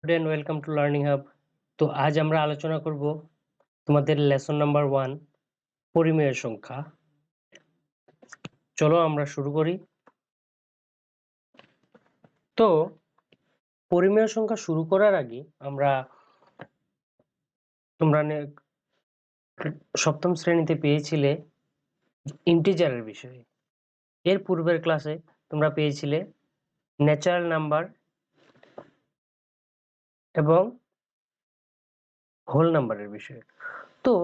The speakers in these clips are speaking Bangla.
Student welcome to learning hub. তো আজ আমরা আলোচনা করব তোমাদের লেসন নাম্বার 1 পরিমেয় সংখ্যা। চলো আমরা শুরু করি। তো পরিমেয় সংখ্যা শুরু করার আগে আমরা তোমরা সপ্তম শ্রেণীতে পেয়েছিলে ইন্টিজারের বিষয়ে। এর পূর্বের ক্লাসে তোমরা পেয়েছিলে ন্যাচারাল নাম্বার এবং হোল নাম্বারের বিষয়ে। তো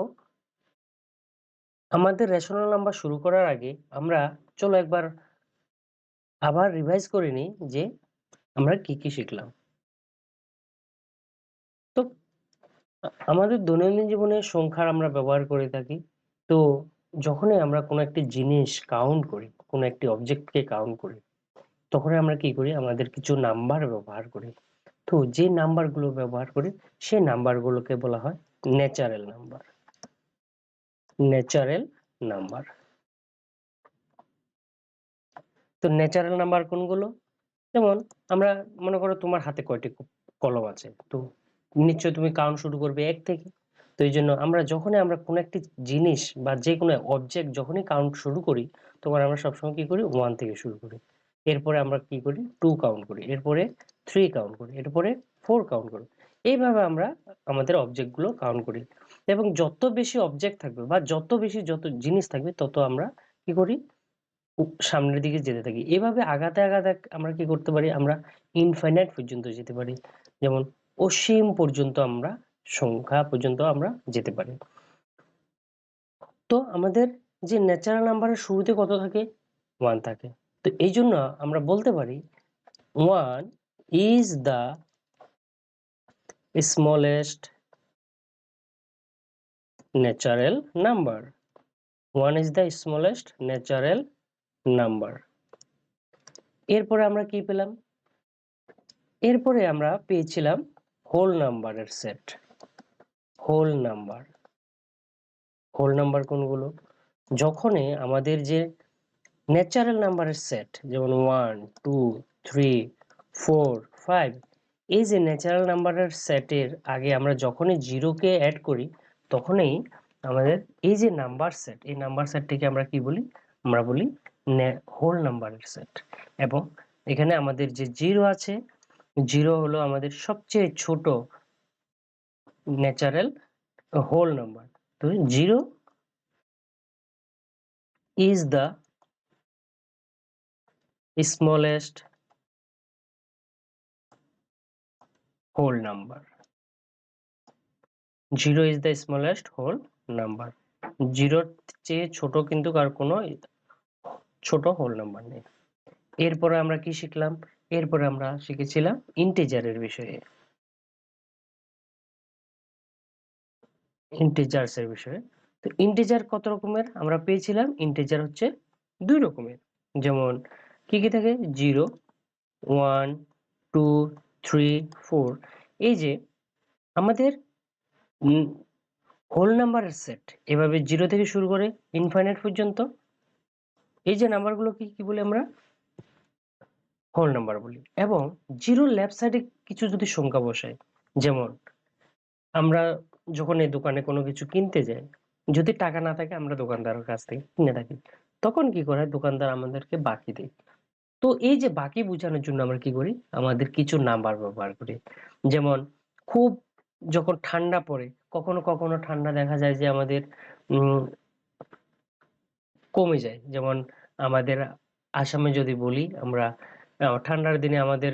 আমাদের রেশনাল নাম্বার শুরু করার আগে আমরা চলো একবার আবার রিভাইজ করে নিই যে আমরা কি কি শিখলাম। তো আমাদের দৈনন্দিন জীবনে সংখ্যার আমরা ব্যবহার করে থাকি। তো যখনই আমরা কোনো একটি জিনিস কাউন্ট করি, কোনো একটি অবজেক্টকে কাউন্ট করি, তখন আমরা কি করি? আমাদের কিছু নাম্বার ব্যবহার করি। তো যে নাম্বারগুলো ব্যবহার করি সেই নাম্বারগুলোকে বলা হয় ন্যাচারাল নাম্বার। Natural number. তো ন্যাচারাল নাম্বার কোনগুলো? যেমন আমরা মনে করো তোমার হাতে কয়টি কলম আছে, তো নিশ্চয়ই তুমি কাউন্ট শুরু করবে 1 থেকে। তো এই জন্য আমরা যখনই আমরা কোনো একটি জিনিস বা যে কোনো অবজেক্ট যখনই কাউন্ট শুরু করি, তখন আমরা সবসময় কি করি? 1 থেকে শুরু করি। এরপরে আমরা কি করি? 2 কাউন্ট করি, এরপরে 3 কাউন্ট করি, এরপরে 4 কাউন্ট করি। এইভাবে আমরা আমাদের অবজেক্ট গুলো কাউন্ট করি। এবং যত বেশি অবজেক্ট থাকবে বা যত জিনিস থাকবে, তত আমরা কি করি? সামনের দিকে যেতে থাকি। এভাবে আগাতে আগাতে আমরা কি করতে পারি? আমরা ইনফাইনাইট পর্যন্ত যেতে পারি। যেমন অসীম পর্যন্ত আমরা সংখ্যা পর্যন্ত আমরা যেতে পারি। তো আমাদের যে ন্যাচারাল নাম্বারের শুরুতে কত থাকে? 1 থাকে। তো এই জন্য আমরা বলতে পারি 1 is the smallest natural number. 1 is the smallest natural number. এরপরে আমরা কি পেলাম? এরপরে আমরা পেয়েছিলাম হোল নাম্বারের সেট। Whole number. হোল নাম্বার কোনগুলো? যখনই আমাদের যে ন্যাচারাল নাম্বারের সেট, যেমন 1 2 3 4 5, এই যে ন্যাচারাল নাম্বারের সেটের আগে আমরা যখনই 0 কে অ্যাড করি, তখনই আমাদের এই যে নাম্বার সেট, এই নাম্বার সেটটিকে আমরা কি বলি? আমরা বলি হোল নাম্বারের সেট। এবং এখানে আমাদের যে 0 আছে, 0 হলো আমাদের সবচেয়ে ছোট ন্যাচারাল হোল নাম্বার। তো 0 is the smallest whole number. 0 is the smallest whole number. 0 চেয়ে ছোট কিন্তু আর কোনো ছোট হোল নাম্বার নেই। এরপরে আমরা কি শিখলাম? এরপরে আমরা শিখেছিলাম ইন্টিজারের বিষয়ে। ইন্টিজার্স এর বিষয়ে। তো ইন্টিজার কত রকমের আমরা পেয়েছিলাম? ইন্টিজার হচ্ছে 2 রকমের। যেমন কি কি থাকে? 0 1 2 3 4। এই যে আমাদের হোল নাম্বারের সেট এভাবে 0 থেকে শুরু করে ইনফাইনাইট পর্যন্ত, এই যে নাম্বারগুলোকে কি বলি আমরা? হোল নাম্বার বলি। এবং 0 লেফট সাইডে কিছু যদি সংখ্যা বসাই, যেমন আমরা যখন এই দোকানে কোনো কিছু কিনতে যাই, যদি টাকা না থাকে আমরা দোকানদারের কাছ থেকে কিনে থাকি, তখন কি করে? দোকানদার আমাদেরকে বাকি দেয়। তো এই যে বাকি বোঝানোর জন্য আমরা কি করি? আমাদের কিছু নাম্বার ব্যবহার করি। যেমন খুব যখন ঠান্ডা পড়ে, কখনো কখনো ঠান্ডা দেখা যায় যে আমাদের উম কমে যায়। যেমন আমাদের আসামে যদি বলি আমরা, ঠান্ডার দিনে আমাদের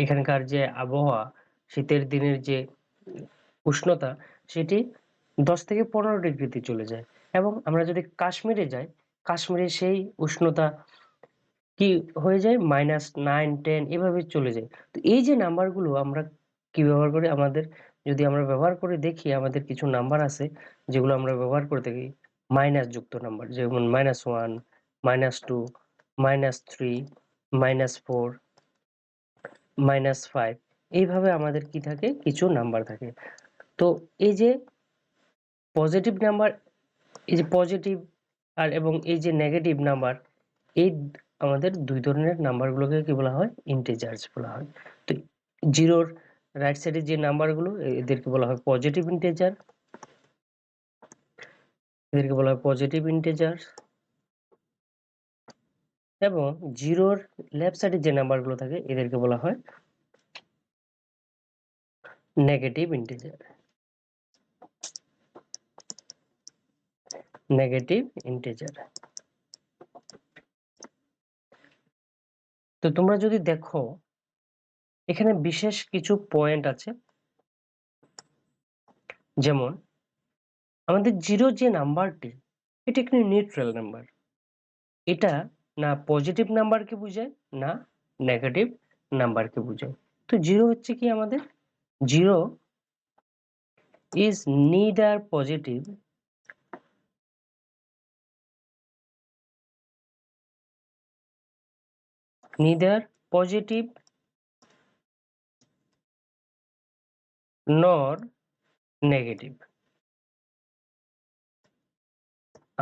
এখানকার যে আবহাওয়া, শীতের দিনের যে উষ্ণতা, সেটি 10 থেকে 15 ডিগ্রিতে চলে যায়। এবং আমরা যদি কাশ্মীরে যাই, কাশ্মীরে সেই উষ্ণতা কি হয়ে যায়? -9 10 এভাবে চলে যায়। তো এই যে নাম্বারগুলো আমরা কি ব্যবহার করি? আমাদের যদি আমরা ব্যবহার করে দেখি, আমাদের কিছু নাম্বার আছে যেগুলো আমরা ব্যবহার করে থাকি মাইনাস যুক্ত নাম্বার। যেমন -1 -2 -3 -4 -5। এইভাবে আমাদের কি থাকে? কিছু নাম্বার থাকে। তো এই যে পজিটিভ নাম্বার, এই যে পজিটিভ আর এবং এই যে নেগেটিভ নাম্বার, এই আমাদের 2 ধরনের নাম্বারগুলোকে কি বলা হয়? ইন্টিজার্স বলা হয়। তো 0-র রাইট সাইডে যে নাম্বারগুলো এদেরকে বলা হয় পজিটিভ ইন্টিজার, এদেরকে বলা হয় পজিটিভ ইন্টিজার। এবং জিরোর লেফট সাইডে যে নাম্বারগুলো থাকে এদেরকে বলা হয় নেগেটিভ ইন্টিজার, নেগেটিভ ইন্টিজার। তো তোমরা যদি দেখো এখানে বিশেষ কিছু পয়েন্ট আছে, যেমন আমাদের জিরো যে নাম্বারটি এটা একটি নিউট্রাল নাম্বার, এটা না পজিটিভ নাম্বারকে বোঝায় না নেগেটিভ নাম্বারকে বোঝায়। তো জিরো হচ্ছে কি আমাদের, জিরো ইজ নিদার পজিটিভ নর নেগেটিভ।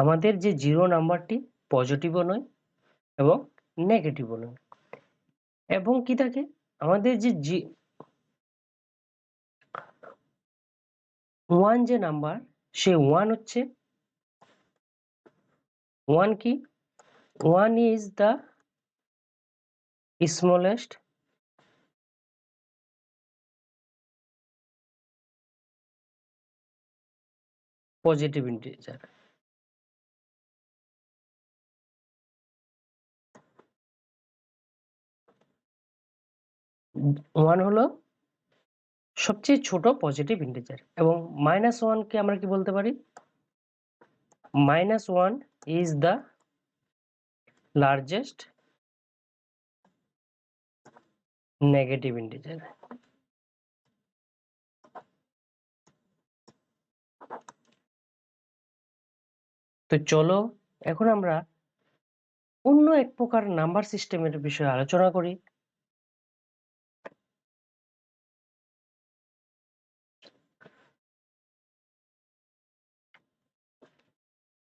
আমাদের যে জিরো নাম্বারটি পজিটিভও নয় এবং নেগেটিভও নয়। এবং কি থাকে আমাদের যে ওয়ান যে নাম্বার, সে ওয়ান হচ্ছে, ওয়ান কি, one is the smallest positive integer. One হলো সবচেয়ে ছোট পজিটিভ ইন্টিজার। এবং মাইনাস ওয়ান কে আমরা কি বলতে পারি, minus one is the largest negative integer. তো চলো এখন আমরা অন্য এক প্রকার নাম্বার সিস্টেমের বিষয়ে আলোচনা করি।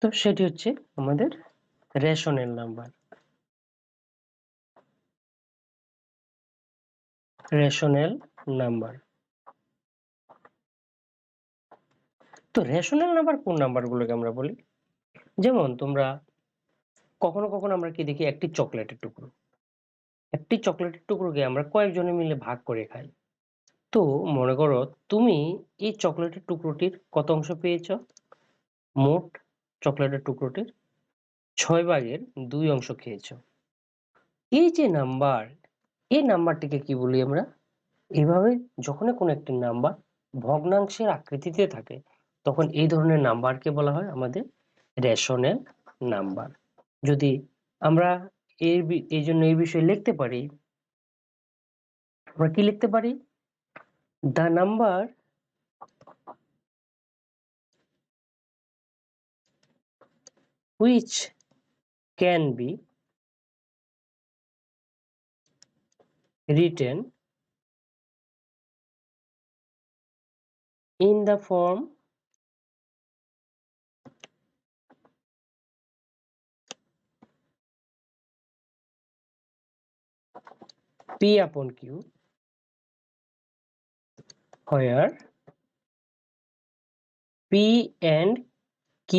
তো সেটি হচ্ছে আমাদের রেশনাল নাম্বার। Rational number. তো রেশনাল নাম্বার কোন নাম্বারগুলোকে আমরা বলি, যেমন তোমরা কখনো কখনো আমরা কি দেখি, একটি চকলেটের টুকরো, একটি চকলেটের টুকরোকে আমরা কয়েকজনে মিলে ভাগ করে খাই। তো মনে করো তুমি এই চকলেটের টুকরোটির কত অংশ পেয়েছ, মোট চকলেটের টুকরোটির 6/2 অংশ খেয়েছ। এই যে নাম্বার, এই নাম্বারটিকে কি বলি আমরা, এইভাবে যখন কোনো একটি নাম্বার ভগ্নাংশের আকৃতিতে থাকে তখন এই ধরনের নাম্বারকে বলা হয় আমাদের রেশনাল নাম্বার। যদি আমরা এই জন্য এই বিষয়ে লিখতে পারি, আমরা কি লিখতে পারি, the number which can be written in the form P upon Q, where P and Q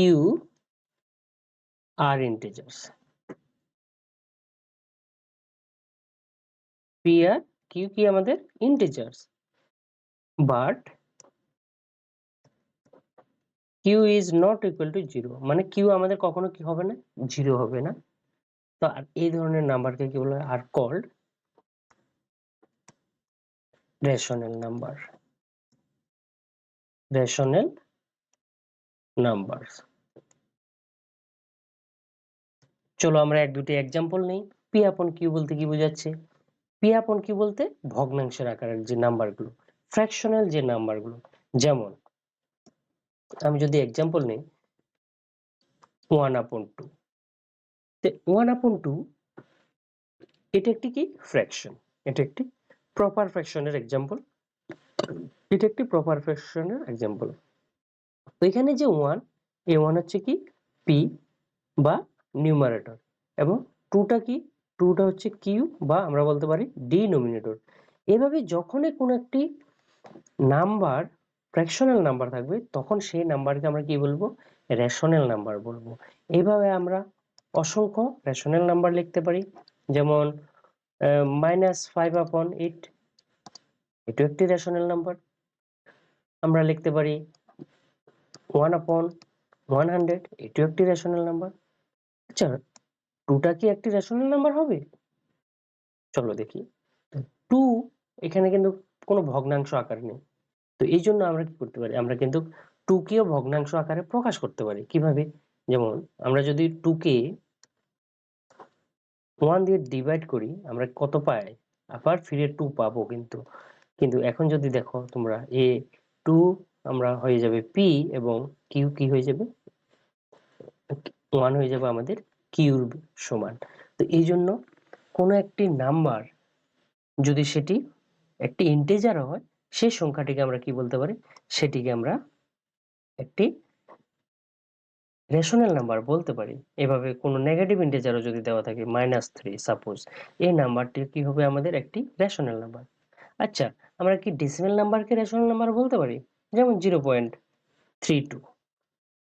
are integers. P R Q কি আমাদের integers, but Q is not equal to 0, মানে Q আমাদের কখনো কি হবে না, 0 হবে না। তো আর এই ধরনের নাম্বারকে কি বলা হয়, are called rational number. Rational number. চলো আমরা এক দুটি এক্সাম্পল নেই। পি আপন কিউ বলতে কি বোঝাচ্ছে, পি আপন কিউ বলতে ভগ্নাংশের আকারের যে নাম্বারগুলো, ফ্র্যাকশনাল যে নাম্বারগুলো। যেমন আমি যদি এক্সাম্পল নেই 1/2, 1/2 এটা একটি কি ফ্র্যাকশন, এটা একটি প্রপার ফ্র্যাকশনের এক্সাম্পল, এটা একটি প্রপার ফ্র্যাকশনের এক্সাম্পল। তো এখানে যে 1, এই 1 হচ্ছে কি পি বা নিউমারেটর, এবং 2টা কি, 2টা হচ্ছে কিউ বা আমরা বলতে পারি ডিনোমিনেটর। এভাবে যখনই কোনো একটি নাম্বার ফ্র্যাকশনাল নাম্বার থাকবে তখন সেই নাম্বারকে আমরা কি বলবো, রেশনাল নাম্বার বলবো। এইভাবে আমরা অসংখ্য রেশনাল নাম্বার লিখতে পারি, যেমন -5/8, এটাও একটি রেশনাল নাম্বার। আমরা লিখতে পারি 1/100, এটাও একটি রেশনাল নাম্বার। আচ্ছা, 2টা কি একটি রেশনাল নাম্বার হবে? চলো দেখি। 2 এখানে কিন্তু কোনো ভগ্নাংশ আকার নেই, তো এই জন্য আমরা কি করতে পারি, আমরা কিন্তু 2 কেও ভগ্নাংশ আকারে প্রকাশ করতে পারি। কিভাবে? যেমন আমরা যদি 2 কে 1 দিয়ে ডিভাইড করি, আমরা কত পাই? আবার ফিরে 2 পাবো কিন্তু। কিন্তু এখন যদি দেখো তোমরা, এ 2 আমরা হয়ে যাবে পি, এবং কিউ কি হয়ে যাবে, 1 হয়ে যাবে আমাদের কিউর সমান। তো এই জন্য কোনো একটি নাম্বার যদি সেটি একটি ইন্টিজার হয়, সেই সংখ্যাটিকে আমরা কি বলতে পারি, সেটিকে আমরা একটি রেশনাল নাম্বার বলতে পারি। এভাবে কোনো নেগেটিভ ইন্টিজারও যদি দেওয়া থাকে -3 সাপোজ, এই নাম্বারটি কি হবে, আমাদের একটি রেশনাল নাম্বার। আচ্ছা, আমরা কি ডেসিমাল নাম্বারকে রেশনাল নাম্বার বলতে পারি? যেমন 0.32,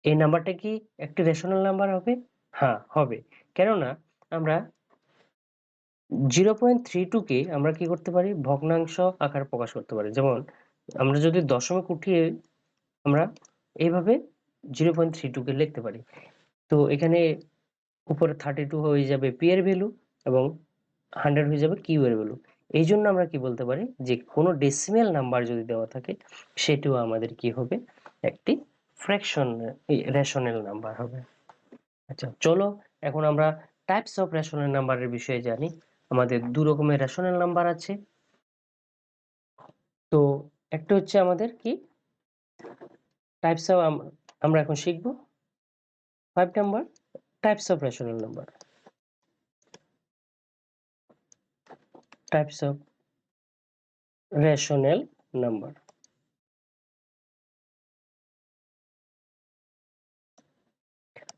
এই নাম্বারটা কি একটি রেশনাল নাম্বার হবে? হ্যাঁ, হবে। কেননা আমরা 0.32 কে আমরা কি করতে পারি, ভগ্নাংশ আকারে প্রকাশ করতে পারি। যেমন আমরা যদি দশমিক উঠিয়ে আমরা এইভাবে 0.32 কে লিখতে পারি। তো এখানে উপরে 32 হয়ে যাবে পি এর ভ্যালু, এবং 100 হয়ে যাবে কিউ এর ভ্যালু। এই জন্য আমরা কি বলতে পারি, যে কোনো ডেসিমাল নাম্বার যদি দেওয়া থাকে, সেটিও আমাদের কি হবে, একটি ফ্র্যাকশন রেশনাল নাম্বার হবে। আচ্ছা, চলো এখন আমরা টাইপস অফ রেশনাল নাম্বারের বিষয়ে জানি। আমাদের দু রকমের রেশনাল নাম্বার আছে। তো একটা হচ্ছে আমাদের কি টাইপস অফ, আমরা এখন শিখব 5 number types of rational number. Types of rational number.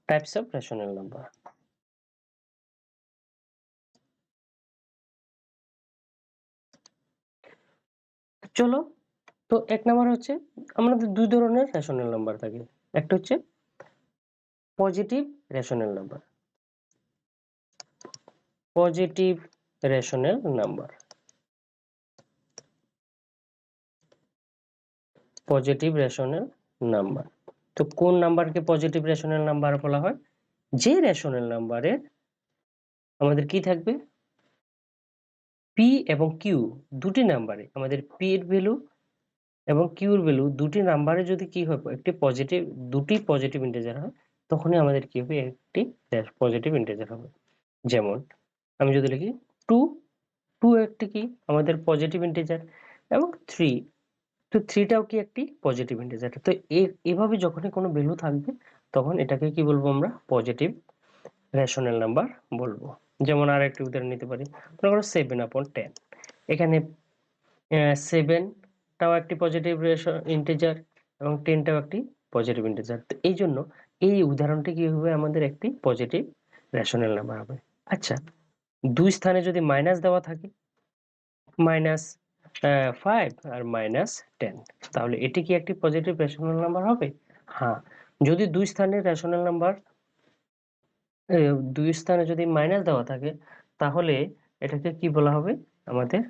Types of rational number. চলো, তো 1 নাম্বার হচ্ছে, আমাদের দুই ধরনের রেশনাল নাম্বার থাকে। একটা হচ্ছে positive rational number. Positive rational number. Positive rational number. তো কোন নাম্বারকে পজিটিভ রেশনাল নাম্বার বলা হয়? যে রেশনাল নাম্বারের আমাদের কি থাকবে, পি এবং কিউ দুটি নাম্বারে, আমাদের পি এর ভ্যালু এবং কিউ এর ভ্যালু দুটি নাম্বারে যদি কি হয়, একটি পজিটিভ, দুটি পজিটিভ ইন্টিজার হয়, তখনই আমাদের কি হবে, একটি পজিটিভ ইন্টিজার হবে। যেমন আমি যদি লিখি 2, 2 একটি কি আমাদের পজিটিভ ইন্টিজার, এবং 3, তো 3 টাও কি একটি পজিটিভ ইন্টিজার। তো এভাবে যখনই কোনো ভ্যালু থাকবে, তখন এটাকে কি বলবো, আমরা পজিটিভ রেশনাল নাম্বার বলবো। যেমন আর একটি উদাহরণ নিতে পারি, মনে করো 7/10, এখানে 7 টাও একটি পজিটিভ ইন্টিজার, এবং 10 টাও একটি পজিটিভ ইন্টিজার। তো এই জন্য এই উদাহরণটি কি হবে, আমাদের একটি পজিটিভ রেশনাল নাম্বার হবে। আচ্ছা, দুই স্থানে যদি মাইনাস দেওয়া থাকে, -5 আর -10, তাহলে এটি কি একটি পজিটিভ রেশনাল নাম্বার হবে? হ্যাঁ, যদি দুই স্থানের রেশনাল নাম্বার, দুই স্থানে যদি মাইনাস দেওয়া থাকে, তাহলে এটাকে কি বলা হবে, আমাদের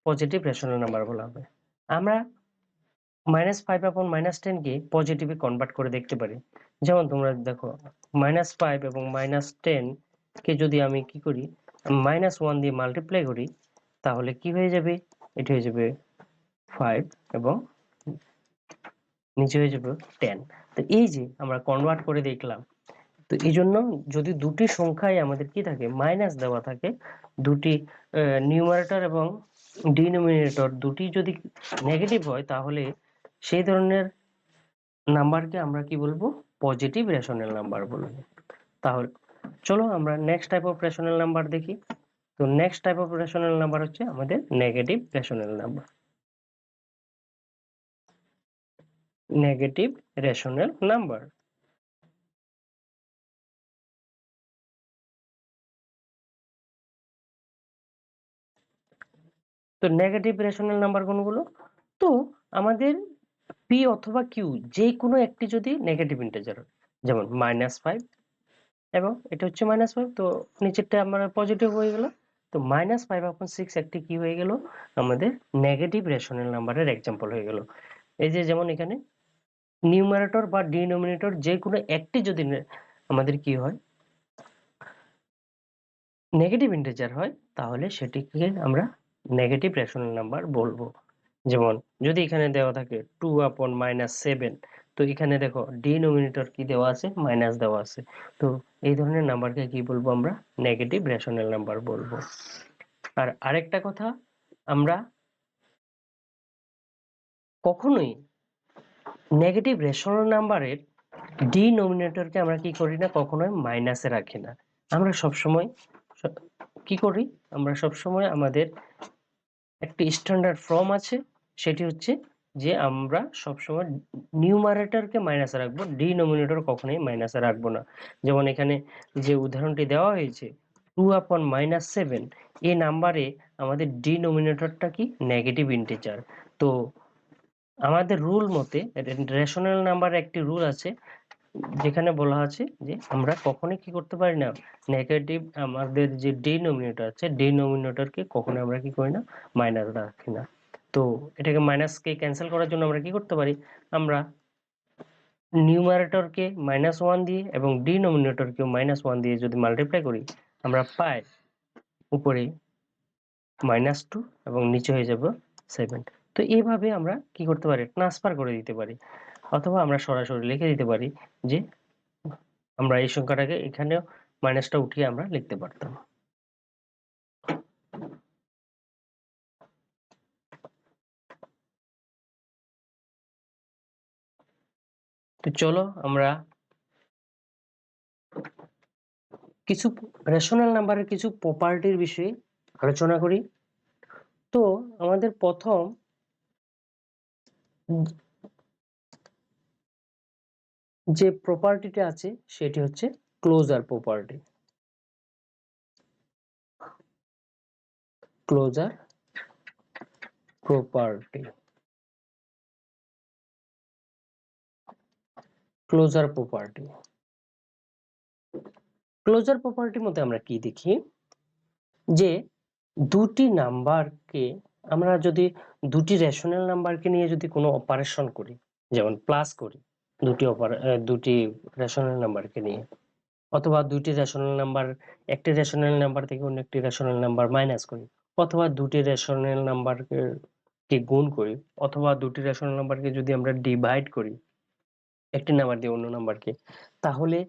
পজিটিভ রেশনাল নাম্বার বলা হবে। আমরা -5 এবং -10 কে পজিটিভে কনভার্ট করে দেখতে পারি। যেমন তোমরা দেখো, -5 এবং -10 কে যদি আমি কি করি, -1 দিয়ে মাল্টিপ্লাই করি, তাহলে কি হয়ে যাবে, এটি হয়ে যাবে 5 এবং নিচে হয়ে যাবে 10। তো এই যে আমরা কনভার্ট করে দেখলাম। তো এই জন্য যদি দুটি সংখ্যায় আমাদের কি থাকে, মাইনাস দেওয়া থাকে, দুটি নিউমারেটর এবং ডিনোমিনেটর দুটি যদি নেগেটিভ হয়, তাহলে সেই ধরনের নাম্বারকে আমরা কি বলবো, পজিটিভ রেশনাল নাম্বার বলবো। তাহলে চলো আমরা next type of rational number দেখি। তো next type of rational number হচ্ছে আমাদের negative rational number. Negative rational number. তো নেগেটিভ রেশনাল নাম্বার কোনগুলো? তো আমাদের পি অথবা কিউ যে কোনো একটি যদি নেগেটিভ ইন্টিজার হয়, যেমন -5 এবং এটা হচ্ছে -5, তো নিচেরটা আমার পজিটিভ হয়ে গেল। তো -5/6 একটি কি হয়ে গেল, আমাদের নেগেটিভ রেশনাল নাম্বারের এক্সাম্পল হয়ে গেল। এই যে যেমন এখানে নিউমারেটর বা ডিনোমিনেটর যে কোনো একটি যদি আমাদের কি হয়, নেগেটিভ ইন্টিজার হয়, তাহলে সেটিকে আমরা নেগেটিভ রেশনাল নাম্বার বলবো। যেমন যদি এখানে দেওয়া থাকে 2/-7, তো এখানে দেখো ডিনোমিনেটর কি দেওয়া আছে, মাইনাস দেওয়া আছে, তো এই ধরনের নাম্বারকে কি বলবো আমরা, নেগেটিভ রেশনাল নাম্বার বলবো। আর আরেকটা কথা, আমরা কখনোই নেগেটিভ রেশনাল নাম্বারের ডিনোমিনেটরকে আমরা কি করি না, কখনোই মাইনাসে রাখি না। আমরা সবসময় কি করি, আমরা সবসময় আমাদের একটি স্ট্যান্ডার্ড ফর্ম আছে, সেটি হচ্ছে যে আমরা সবসময় নিউমারেটরকে মাইনাসে রাখবো, ডিনোমিনেটর কখনোই মাইনাসে রাখবো না। যেমন এখানে যে উদাহরণটি দেওয়া হয়েছে 2/-7, এই নাম্বারে আমাদের ডিনোমিনেটরটা কি, নেগেটিভ ইন্টিজার। তো আমাদের রুল মতে রেশনাল নাম্বারের একটি রুল আছে, যেখানে বলা আছে যে আমরা কখনোই কি করতে পারি না, নেগেটিভ আমাদের যে ডিনোমিনেটর আছে, ডিনোমিনেটরকে কখনো আমরা কি করি না, মাইনাস রাখি না। তো এটাকে মাইনাসকে ক্যান্সেল করার জন্য আমরা কি করতে পারি, আমরা নিউমারেটরকে -1 দিয়ে এবং ডিনোমিনেটরকে -1 দিয়ে যদি মাল্টিপ্লাই করি, আমরা পাই উপরে -2 এবং নিচে হয়ে যাবে 7। তো এইভাবে আমরা কি করতে পারি, ট্রান্সফার করে দিতে পারি, অথবা আমরা সরাসরি লিখে দিতে পারি যে আমরা এই সংখ্যাটাকে এখানেও মাইনাসটা উঠিয়ে আমরা লিখতে পারতাম। তো চলো আমরা কিছু রেশনাল নাম্বারের কিছু প্রপার্টির বিষয়ে আলোচনা করি। তো আমাদের প্রথম যে প্রপার্টিটা আছে সেটি হচ্ছে closure property. Closure property, closure property, closure প্রপার্টির মধ্যে আমরা কি দেখি, যে দুটি নাম্বারকে আমরা যদি দুটি রেশনাল নাম্বারকে নিয়ে যদি কোনো অপারেশন করি, যেমন প্লাস করি দুটি রেশনাল নাম্বারকে নিয়ে, অথবা দুটি রেশনাল নাম্বার, একটি রেশনাল নাম্বার থেকে অন্য একটি রেশনাল নাম্বার মাইনাস করি, অথবা দুটি রেশনাল নাম্বারকে গুণ করি, অথবা দুটি রেশনাল নাম্বারকে যদি আমরা ডিভাইড করি একটি নাম্বার দিয়ে অন্য নাম্বারকে, তাহলে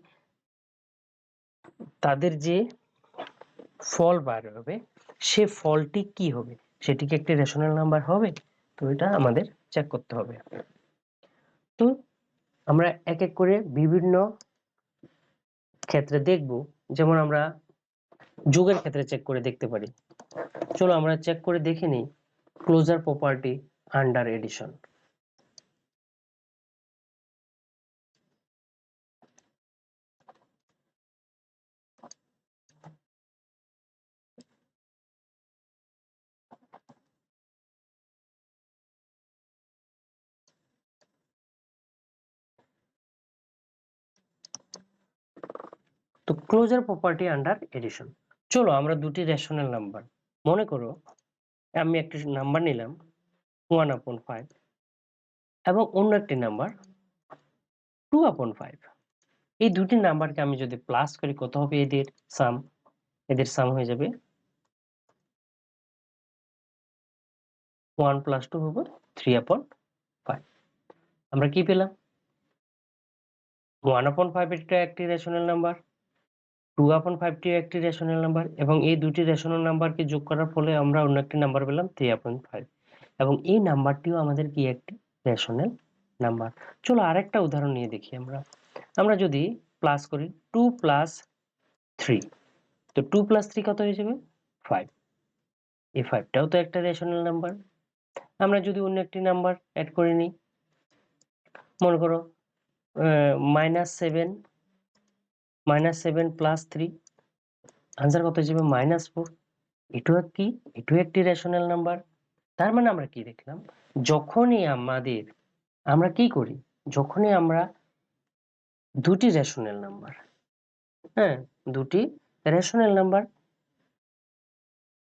তাদের যে ফল বার হবে, সে ফলটি কি হবে, সেটি কি একটি রেশনাল নাম্বার হবে? তো এটা আমাদের চেক করতে হবে। তো আমরা এক এক করে বিভিন্ন ক্ষেত্রে দেখব, যেমন আমরা যোগের ক্ষেত্রে চেক করে দেখতে পারি। চলো আমরা চেক করে দেখে নিই ক্লোজার প্রপার্টি আন্ডার এডিশন। তো ক্লোজার প্রপার্টি আন্ডার এডিশন, চলো আমরা দুটি রেশনাল নাম্বার, মনে করো আমি একটি নাম্বার নিলাম 1/5 এবং অন্য একটি নাম্বার 2/5, এই দুটি নাম্বারকে আমি যদি প্লাস করি, কত হবে এদের সাম, এদের সাম হয়ে যাবে 1 + 2 হবে 3/5। আমরা কি পেলাম, 1/5 এটা একটি রেশনাল নাম্বার, 2/5 টি একটি রেশনাল নাম্বার, এবং এই দুটি রেশনাল নাম্বারকে যোগ করার ফলে আমরা অন্য একটি নাম্বার পেলাম 3/5, এবং এই নাম্বারটিও আমাদের কি একটি রেশনাল নাম্বার। চলো আরেকটা উদাহরণ নিয়ে দেখি। আমরা যদি প্লাস করি 2 + 3, তো 2 + 3 কত হয়ে যাবে 5, এই 5 টাও তো একটা রেশনাল নাম্বার। আমরা যদি অন্য একটি নাম্বার অ্যাড করে নিই, মনে করো -7 + 3, আনসার কত হয়ে যাবে -4, এটাও একটি রেশনাল নাম্বার। তার মানে আমরা কি দেখলাম, যখনই আমরা কি করি, যখনই আমরা দুটি রেশনাল নাম্বার, হ্যাঁ, দুটি রেশনাল নাম্বার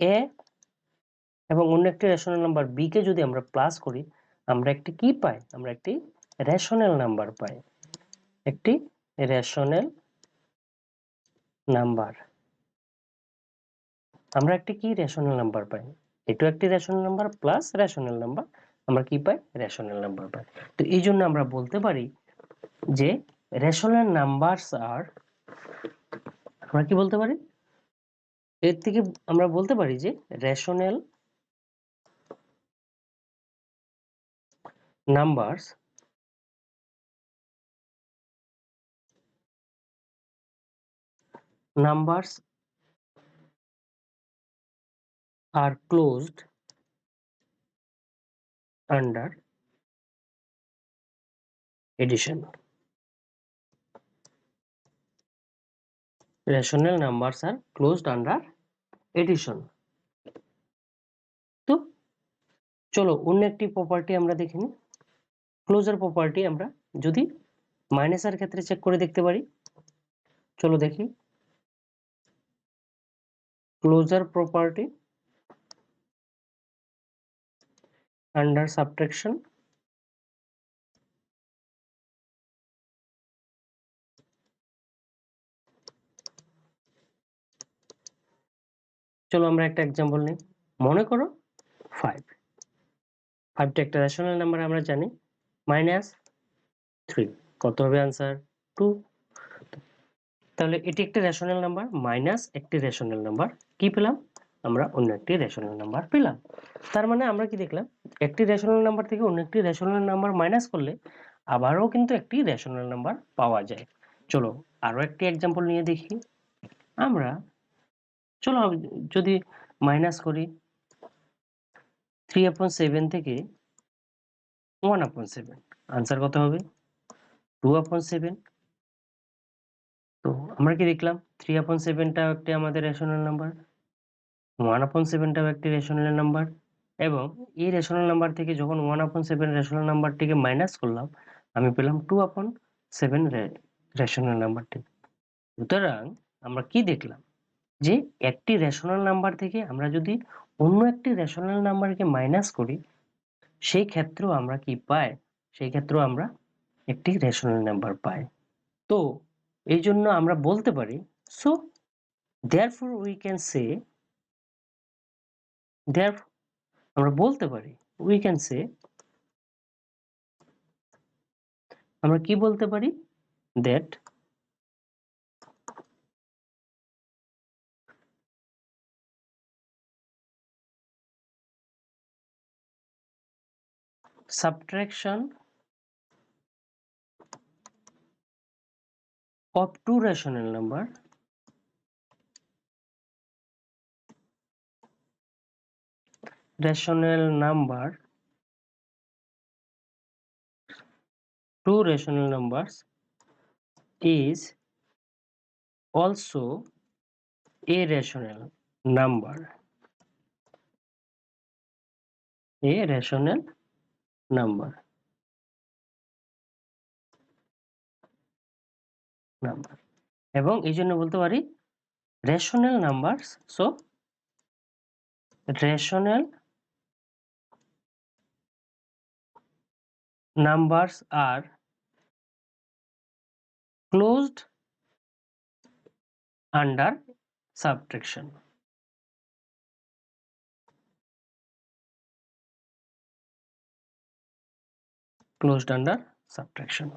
এ এবং অন্য একটি রেশনাল নাম্বার বি কে যদি আমরা প্লাস করি, আমরা একটি কি পাই, আমরা একটি রেশনাল নাম্বার পাই, একটি রেশনাল নাম্বার। আমরা একটি কি রেশনাল নাম্বার পাই, এটাও একটি rational number plus rational number, আমরা কি পাই, রেশনাল নাম্বার পাই। তো এই জন্য আমরা বলতে পারি যে রেশনাল নাম্বারস আর, আমরা কি বলতে পারি, এর থেকে আমরা বলতে পারি যে rational numbers are closed under addition. Rational numbers are closed under addition. তো চলো অন্য একটি প্রপার্টি আমরা দেখে নিই। ক্লোজার প্রপার্টি আমরা যদি মাইনাসের ক্ষেত্রে চেক করে দেখতে পারি, চলো দেখি। ক্লোজার প্রপার্টি আন্ডার সাবট্রাকশন, চলো আমরা একটা এক্সাম্পল নিই। মনে করো 5, 5টা একটা রেশনাল নাম্বার, আমরা জানি -3 কত হবে আনসার, 2। তাহলে এটি একটি রেশনাল নাম্বার, মাইনাস একটি রেশনাল নাম্বার, কি পেলাম, আমরা অন্য একটি রেশনাল নাম্বার পেলাম। তার মানে আমরা কি দেখলাম, একটি রেশনাল নাম্বার থেকে অন্য একটি রেশনাল নাম্বার মাইনাস করলে আবারও কিন্তু একটি রেশনাল নাম্বার পাওয়া যায়। চলো আরো একটি এক্সাম্পল নিয়ে দেখি আমরা। চলো যদি মাইনাস করি 3/7 থেকে 1/7, আনসার কত হবে, 2/7। তো আমরা কি দেখলাম, 3/7টাও একটি আমাদের রেশনাল নাম্বার, 1/7টাও একটি রেশনাল নাম্বার, এবং এই রেশনাল নাম্বার থেকে যখন 1/7 রেশনাল নাম্বারটিকে মাইনাস করলাম, আমি পেলাম 2/7 রেশনাল নাম্বারটি। সুতরাং আমরা কি দেখলাম, যে একটি রেশনাল নাম্বার থেকে আমরা যদি অন্য একটি রেশনাল নাম্বারকে মাইনাস করি, সেই ক্ষেত্রেও আমরা কি পাই, সেই ক্ষেত্রেও আমরা একটি রেশনাল নাম্বার পাই। তো এই জন্য আমরা বলতে পারি, so therefore we can say, therefore আমরা বলতে পারি, we can say, আমরা কি বলতে পারি, that subtraction of two rational number two rational numbers is also a rational number, a rational number, এবং এই জন্য বলতে পারি rational numbers, so rational numbers are closed under subtraction. Closed under subtraction.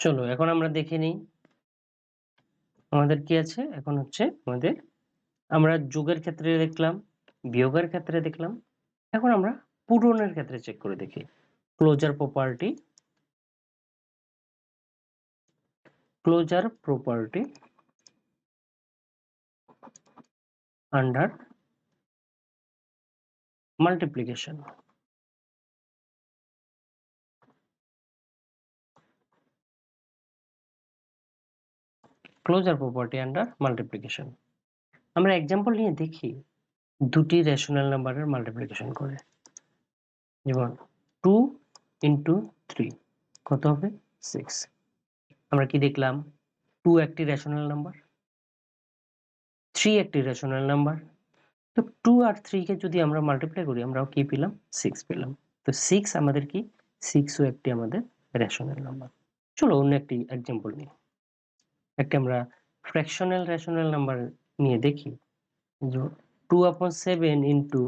চলো এখন আমরা দেখে নিই আমাদের কি আছে। এখন হচ্ছে আমাদের, আমরা যোগের ক্ষেত্রে দেখলাম, বিয়োগের ক্ষেত্রে দেখলাম, এখন আমরা পূরণের ক্ষেত্রে চেক করে দেখি। Closure property, closure property under multiplication. Closure property under multiplication. আমরা এক্সাম্পল নিয়ে দেখি দুটি রেশনাল নাম্বারের মাল্টিপ্লিকেশন করে। যেমন 2 into 3 কত হবে 6। আমরা কি দেখলাম 2 একটি রেশনাল নাম্বার, 3 একটি রেশনাল নাম্বার। তো 2 আর 3 কে যদি আমরা মাল্টিপ্লাই করি আমরাও কি পেলাম 6 পেলাম। তো 6 আমাদের কি 6 ও একটি আমাদের রেশনাল নাম্বার। চলো অন্য একটি এক্সাম্পল নিই। একটা আমরা ফ্র্যাকশনাল রেশনাল নাম্বার নিয়ে দেখি। 2/7 into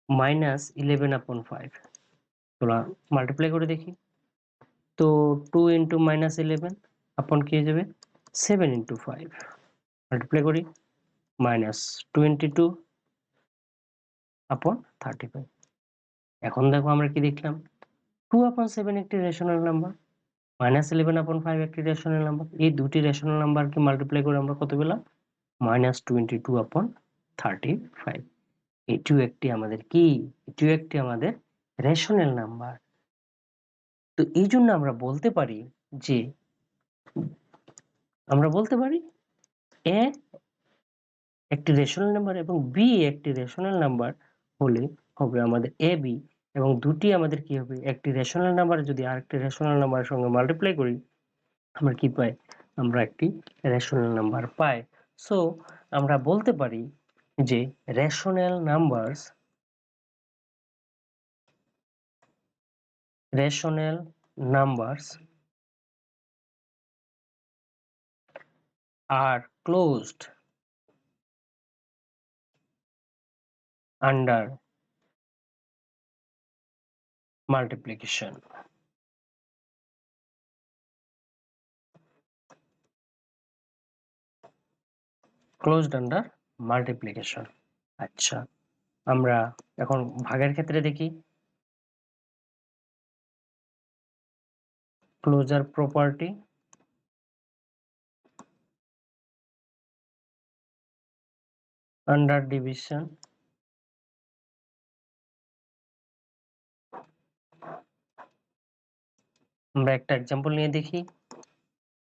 -11/5 তোরা মাল্টিপ্লাই করে দেখি। তো 2 into -11 আপন কি হয়ে যাবে 7 into 5 মাল্টিপ্লাই করি -22 আপন 35। এখন দেখো আমরা কি দেখলাম 2/7 একটি রেশনাল নাম্বার, -11/5 একটি রেশনাল নাম্বার। এই দুটি রেশনাল নাম্বারকে মাল্টিপ্লাই করে আমরা কত পেলাম -22/35। এটিও একটি আমাদের কি এটিও একটি আমাদের রেশনাল নাম্বার। তো এই জন্য আমরা বলতে পারি যে a একটি রেশনাল নাম্বার এবং b একটি রেশনাল নাম্বার হলে হবে আমাদের ab, এবং দুটি আমাদের কি হবে একটি রেশনাল নাম্বার যদি আরেকটি রেশনাল নাম্বারের সঙ্গে মাল্টিপ্লাই করি আমরা কি পাই আমরা একটি রেশনাল নাম্বার পাই। সো আমরা বলতে পারি যে rational numbers are closed under multiplication. Closed under multiplication. আচ্ছা, আমরা এখন ভাগের ক্ষেত্রে দেখি। Closure property under division. আমরা একটা এক্সাম্পল নিয়ে দেখি।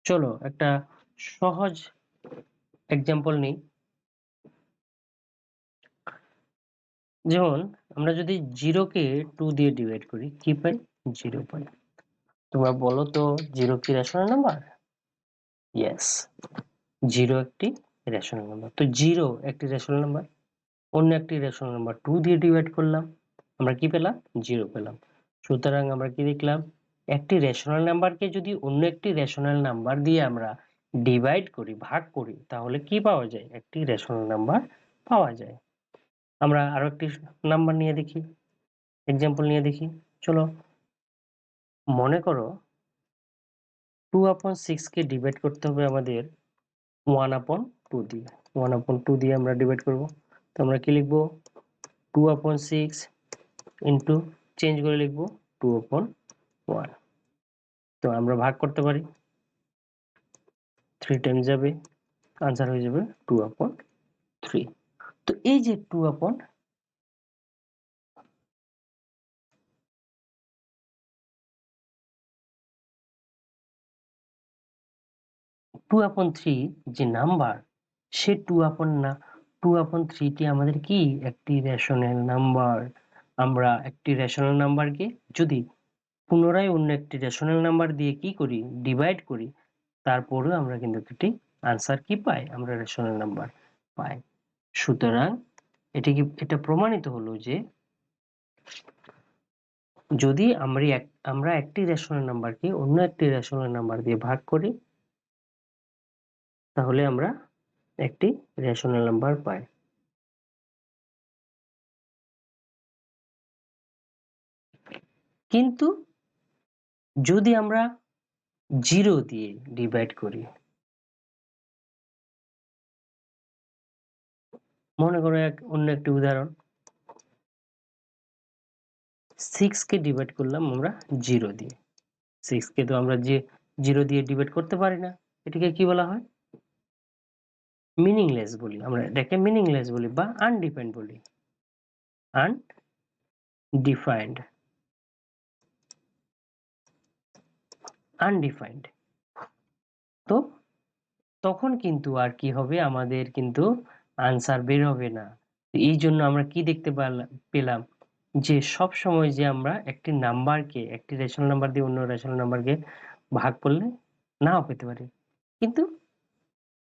চলো একটা সহজ এক্সাম্পল নিই। যেমন আমরা যদি 0 কে 2 দিয়ে ডিভাইড করি কি পাই 0 পাই। তোমরা বলো তো 0 কি রেশনাল নাম্বার? ইয়েস, 0 একটি রেশনাল নাম্বার। তো 0 একটি রেশনাল নাম্বার, অন্য একটি রেশনাল নাম্বার 2 দিয়ে ডিভাইড করলাম আমরা কি পেলাম 0 পেলাম। সুতরাং আমরা কি দেখলাম একটি রেশনাল নাম্বারকে যদি অন্য একটি রেশনাল নাম্বার দিয়ে আমরা ডিভাইড করি ভাগ করি তাহলে কি পাওয়া যায় একটি রেশনাল নাম্বার পাওয়া যায়। আমরা আরো একটি নাম্বার নিয়ে দেখি, এক্সাম্পল নিয়ে দেখি। চলো মনে করো 2/6 কে ডিভাইড করতে হবে আমাদের 1/2 দিয়ে। 1/2 দিয়ে আমরা ডিভাইড করব। তো আমরা কি লিখবো 2/6 ইন্টু চেঞ্জ করে লিখবো 2/1। তো আমরা ভাগ করতে পারি 3 টাইমস যাবে, আনসার হয়ে যাবে 2/3। তো এই যে 2/3 যে নাম্বার সে 2/3 টি আমাদের কি একটি রেশনাল নাম্বার। আমরা একটি রেশনাল নাম্বারকে যদি পুনরায় অন্য একটি রেশনাল নাম্বার দিয়ে কি করি ডিভাইড করি তারপরেও আমরা কিন্তু একটি আনসার কি পাই আমরা রেশনাল নাম্বার পাই। সুতরাং এটা প্রমাণিত হলো যে যদি আমরা একটি রেশনাল নাম্বারকে অন্য একটি রেশনাল নাম্বার দিয়ে ভাগ করি তাহলে আমরা একটি রেশনাল নাম্বার পাই। কিন্তু যদি আমরা 0 দিয়ে ডিভাইড করি, মনে করো অন্য একটি উদাহরণ 6 কে ডিভাইড করলাম আমরা 0 দিয়ে। 6 কে তো আমরা 0 দিয়ে ডিভাইড করতে পারি না, এটাকে কি বলা হয় মিনিংলেস বলি, আমরা এটাকে মিনিংলেস বলি বা আনডিফাইন্ড বলি, আনডিফাইন্ড, আনডিফাইন্ড। তো তখন কিন্তু আর কি হবে, আমাদের কিন্তু আনসার বের হবে না। এই জন্য আমরা কি দেখতে পেলাম যে সব সময় যে আমরা একটি নাম্বারকে, একটি রেশনাল নাম্বার দিয়ে অন্য রেশনাল নাম্বারকে ভাগ করলে নাও পেতে পারি, কিন্তু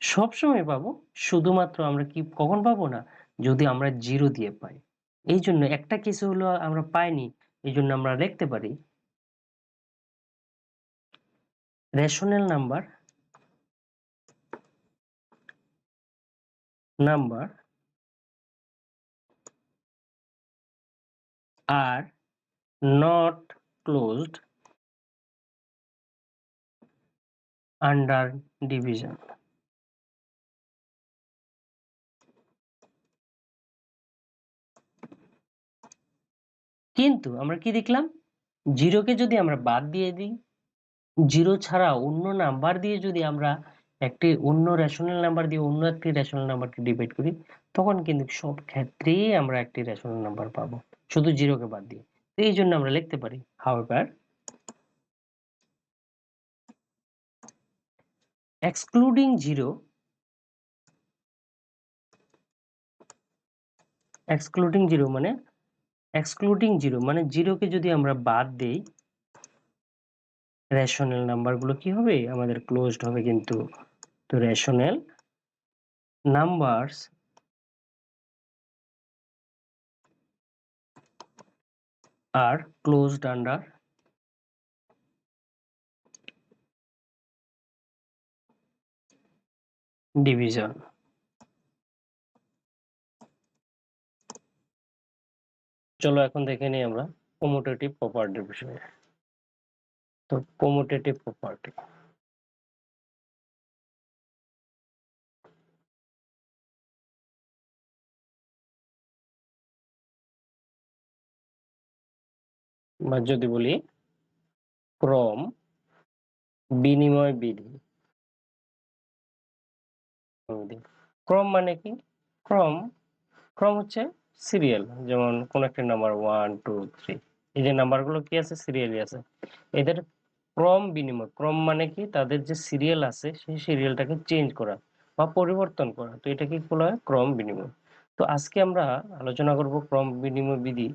সব সময় পাবো। শুধুমাত্র আমরা কি কখন পাবো না, যদি আমরা জিরো দিয়ে পাই। এই জন্য একটা কেসে হলো আমরা পাইনি, এই জন্য আমরা লিখতে পারি rational number are not closed under division। কিন্তু আমরা কি দেখলাম, জিরোকে যদি আমরা বাদ দিয়ে দিই, জিরো ছাড়া অন্য নাম্বার দিয়ে যদি আমরা একটি অন্য রেশনাল নাম্বার দিয়ে অন্য একটি রেশনাল নাম্বারকে ডিভাইড করি, তখন কিন্তু সব ক্ষেত্রেই আমরা একটি রেশনাল নাম্বার পাবো, শুধু জিরোকে বাদ দিয়ে। তো এই জন্য আমরা লিখতে পারি however excluding zero, excluding zero মানে জিরোকে যদি আমরা বাদ দেই, রেশনাল নাম্বারগুলো কি হবে, আমাদের ক্লোজড হবে কিন্তু। তো রেশনাল নাম্বারস আর ক্লোজড আন্ডার ডিভিশন। চলো এখন দেখে নিই আমরা কমিউটেটিভ প্রপার্টির বিষয়ে। তো কমিউটেটিভ প্রপার্টি, বা যদি বলি ক্রম বিনিময় বিধি। ক্রম মানে কি, ক্রম ক্রম হচ্ছে সিরিয়াল, যেমন কোন একটা নাম্বার 1 2 3, এই যে নাম্বারগুলো কি আছে, সিরিয়ালি আছে। এদের ক্রম বিনিময়, ক্রম মানে কি, তাদের যে সিরিয়াল আছে সেই সিরিয়ালটাকে চেঞ্জ করা বা পরিবর্তন করা, তো এটাকে বলা হয় ক্রম বিনিময়। তো আজকে আমরা আলোচনা করব ক্রম বিনিময় বিধি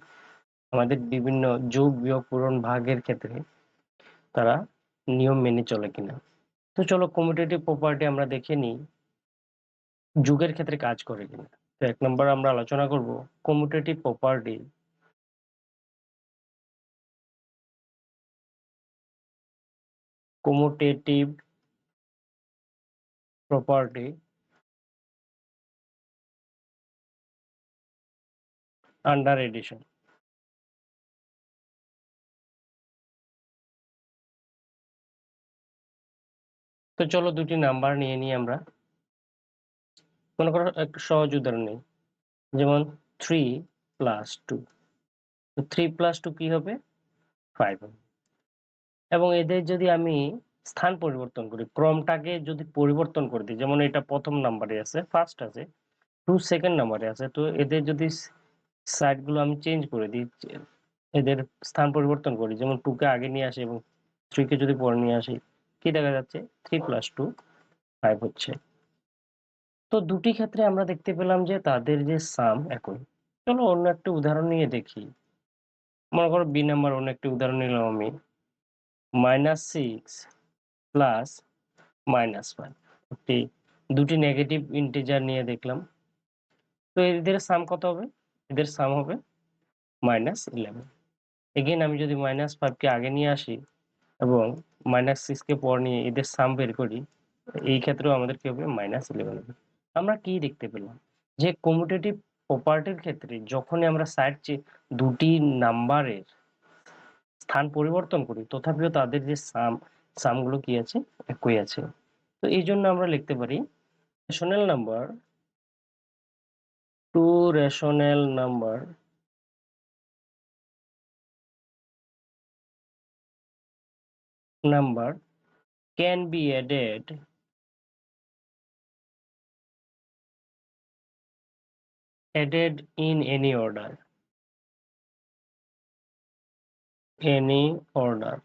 আমাদের বিভিন্ন যোগ বিয়োগ পূরণ ভাগের ক্ষেত্রে তারা নিয়ম মেনে চলে কিনা। তো চলো কমিউটেটিভ প্রপার্টি আমরা দেখে নিই যুগের ক্ষেত্রে কাজ করে কিনা। তো 1 নম্বর আমরা আলোচনা করব commutative property. Commutative property under addition. তো চলো দুটি নাম্বার নিয়ে নিই আমরা। মনে করো একটু সহজ উদাহরণ নেই, যেমন 3 প্লাস 2। তো 3 প্লাস 2 কি হবে, 5 হবে। এবং এদের যদি আমি স্থান পরিবর্তন করি, ক্রমটাকে যদি পরিবর্তন করে দিই, যেমন এটা প্রথম নাম্বারে আছে, ফার্স্ট আছে, 2 সেকেন্ড নাম্বারে আছে, তো এদের যদি সাইড গুলো আমি চেঞ্জ করে দিই, এদের স্থান পরিবর্তন করি, যেমন 2 কে আগে নিয়ে আসি এবং 3 কে যদি পরে নিয়ে আসি, কি দেখা যাচ্ছে, 3 প্লাস 2 5 হচ্ছে। তো দুটি ক্ষেত্রে আমরা দেখতে পেলাম যে তাদের যে সাম একই। চলো অন্য একটা উদাহরণ নিয়ে দেখি। মনে করো বি নাম্বার অন্য একটি উদাহরণ নিলাম আমি, -6 প্লাস -5। একটি দুটি নেগেটিভ ইন্টিজার নিয়ে দেখলাম। তো এদের সাম কত হবে, এদের সাম হবে -11। এগেইন আমি যদি -5 কে আগে নিয়ে আসি এবং -6 কে পরে নিয়ে এদের সাম বের করি, এই ক্ষেত্রেও আমাদের কি হবে, -11 হবে। আমরা কি দেখতে পেলাম যে কমিউটেটিভ প্রপার্টির ক্ষেত্রে যখনই আমরা দুটি নাম্বারের স্থান পরিবর্তন করি, তথাপিও তাদের যে সামগুলো কি আছে, একই আছে। তো এই জন্য আমরা লিখতে পারি rational number, two rational number can be added added in any order, any order।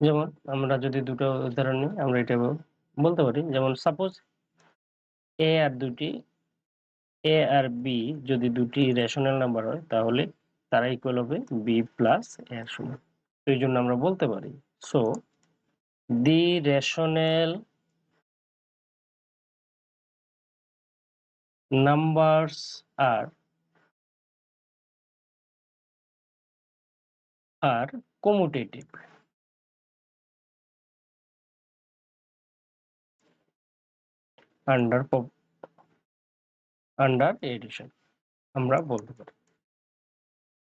যেমন আমরা যদি দুটো উদাহরণ নিই, আমরা এটা বলতে পারি, যেমন সাপোজ a আর b যদি দুটি রেশনাল নাম্বার হয়, তাহলে তারা ইকুয়াল হবে b প্লাস a এর সমান। তো এই জন্য আমরা বলতে পারি, so the rational numbers are commutative under addition। আমরা বলতে পারি,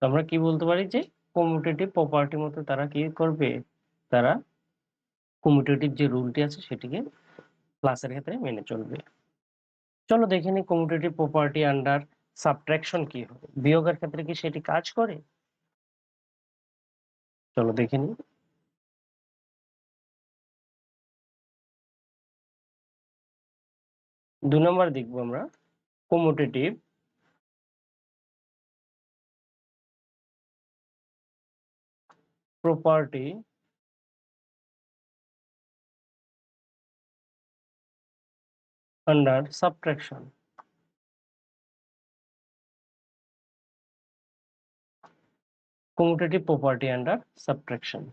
আমরা কি বলতে পারি যে কমিউটেটিভ প্রপার্টি মতো তারা কি করবে, তারা কমিউটেটিভ যে রুলটি আছে সেটিকে প্লাসের ক্ষেত্রে মেনে চলবে। চলো দেখে নিই কমিউটেটিভ প্রপার্টি আন্ডার সাবট্রাকশন কি হবে, বিয়োগের ক্ষেত্রে কি সেটি কাজ করে। চলো দেখে নিই। 2 নম্বর দেখবো আমরা commutative property under subtraction. Commutative property under subtraction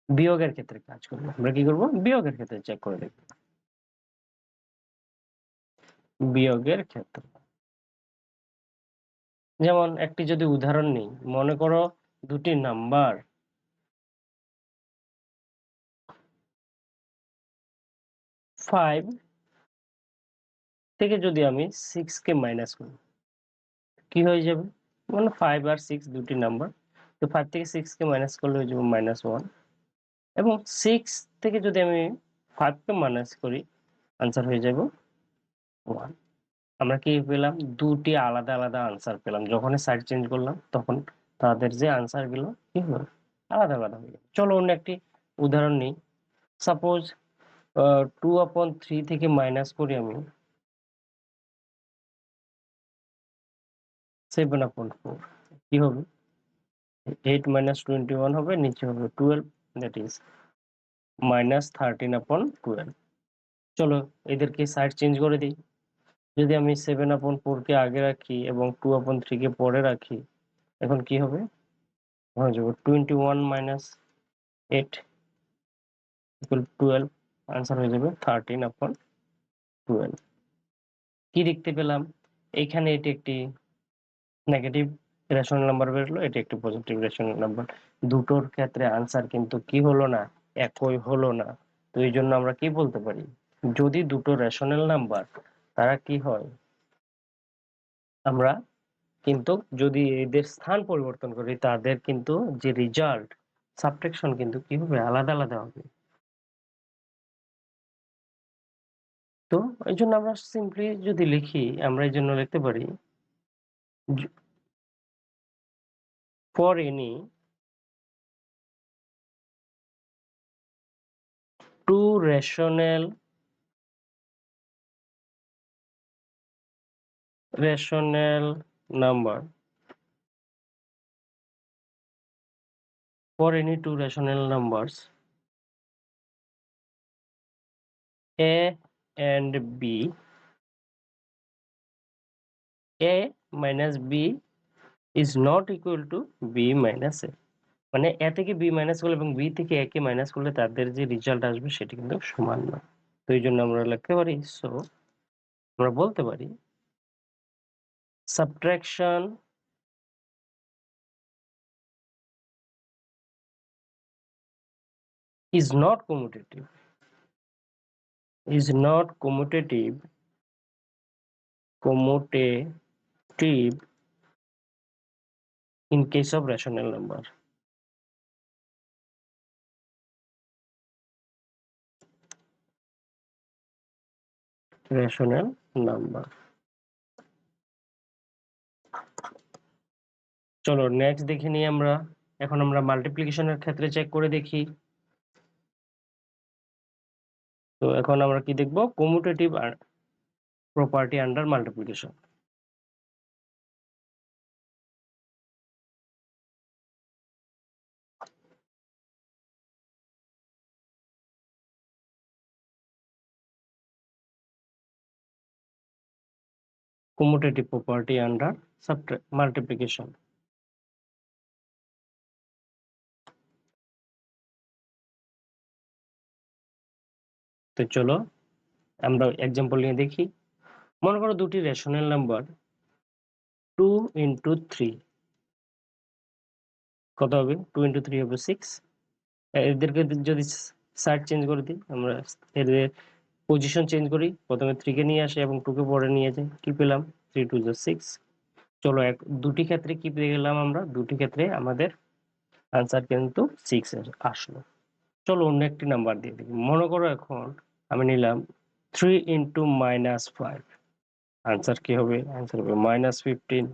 বিয়োগের ক্ষেত্রে কাজ করবে। আমরা কি করব, বিয়োগের ক্ষেত্রে চেক করে দেখব। বিয়োগের ক্ষেত্রে যেমন একটি যদি উদাহরণ নিই, মনে করো দুটি নাম্বার 5 থেকে যদি আমি 6 কে মাইনাস করি, কি হয়ে যাবে, মানে 5 আর 6 দুটি নাম্বার, তো 5 থেকে 6 কে মাইনাস করলে হয়ে যাবে -1, এবং 6 থেকে যদি আমি 5 কে মাইনাস করি, আনসার হয়ে যাবে 1। আমরা কি পেলাম, দুটি আলাদা আলাদা আনসার পেলাম। যখনই সাইড চেঞ্জ করলাম তখন তাদের যে আনসার গুলো কি হলো, আলাদা আলাদা হয়ে গেল। চলো অন্য একটি উদাহরণ নিই। সাপোজ 2/3 থেকে মাইনাস করি আমি 7/4, কি হবে, 8 - 21 হবে, নিচে হবে 12, দ্যাট ইজ -13/12। চলো এদেরকে সাইড চেঞ্জ করে দিই। যদি আমি 7/4 কে আগে রাখি এবং 2/3 কে পরে রাখি, এখন কি হবে, হয়ে যাবে 21 - 8 = 12, আনসার হয়ে যাবে 13/12। কি দেখতে পেলাম, এখানে এটি একটি নেগেটিভ রেশনাল নাম্বার বেরোলো, এটি একটি পজিটিভ রেশনাল নাম্বার। দুটোর ক্ষেত্রে আনসার কিন্তু কি হলো না, একই হলো না। তো এই জন্য আমরা কি বলতে পারি, যদি দুটো রেশনাল নাম্বার তারা কি হয়, আমরা কিন্তু যদি এদের স্থান পরিবর্তন করি, তাদের কিন্তু যে রেজাল্ট সাবট্রাকশন কিন্তু কি হবে, আলাদা আলাদা হবে। তো এই জন্য আমরা সিম্পলি যদি লিখি, আমরা এই জন্য লিখতে পারি for any two rational number, for any two rational numbers a and b, a minus b is not equal to b minus a। মানে a থেকে b মাইনাস করলে এবং b থেকে a কে মাইনাস করলে তাদের যে রেজাল্ট আসবে সেটি কিন্তু সমান না। তো এই জন্য আমরা লিখতে পারি, সো আমরা বলতে পারি subtraction is not commutative, commutative in case of rational number। Rational number. চলো নেক্সট দেখে নিই আমরা। এখন আমরা মাল্টিপ্লিকেশনের ক্ষেত্রে চেক করে দেখি। তো তো এখন আমরা কি দেখব, commutative property under multiplication. commutative property under multiplication. তো চলো আমরা এক্সাম্পল নিয়ে দেখি। মনে করো দুটি রেশনাল নাম্বার 2 into 3 কত হবে? 2 into 3 হবে 6। এদেরকে যদি সাইড চেঞ্জ করে দিই, আমরা এদের পজিশন চেঞ্জ করি, প্রথমে 3 কে নিয়ে আসি এবং 2 কে পরে নিয়ে যাই, কি পেলাম? 3 2 6। চলো দুটি ক্ষেত্রে কি পেয়ে গেলাম আমরা? দুটি ক্ষেত্রে আমাদের আনসার কিন্তু 6 আসলো। চলো অন্য একটি নাম্বার দিয়ে দিই। মনে করো এখন আমি নিলাম 3 into -5, আনসার কি হবে? আনসার হবে -15।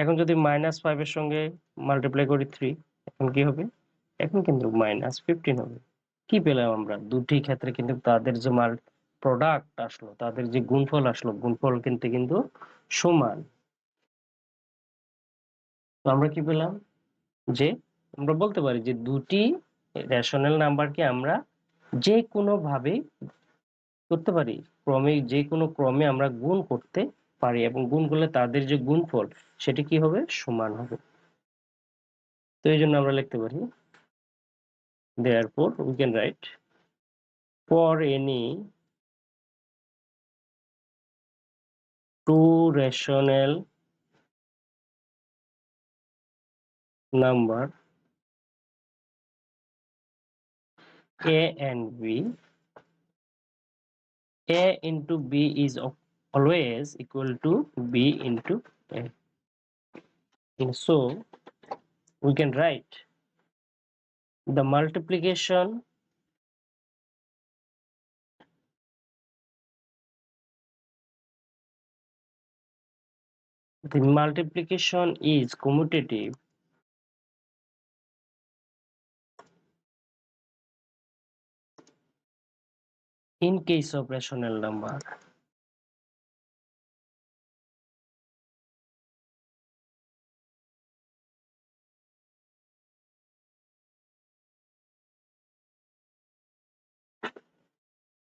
এখন যদি -5 এর সঙ্গে মাল্টিপ্লাই করি 3, এখন কি হবে? এখন কিন্তু -15 হবে। কি পেলাম আমরা? দুটি ক্ষেত্রে কিন্তু তাদের যে প্রোডাক্ট আসলো, তাদের যে গুণফল আসলো, গুণফল কিন্তু সমান। তো আমরা কি পেলাম? যে আমরা বলতে পারি যে দুটি রেশনাল নাম্বারকে আমরা যে কোনো ভাবে করতে পারি, যে কোনো ক্রমে আমরা গুণ করতে পারি এবং গুণ করলে তাদের যে গুণফল সেটি কি হবে? সমান হবে। তো এই জন্য আমরা লিখতে পারি therefore we can write for any two rational number a and b, a into b is always equal to b into a. And so we can write the multiplication is commutative in case of rational number.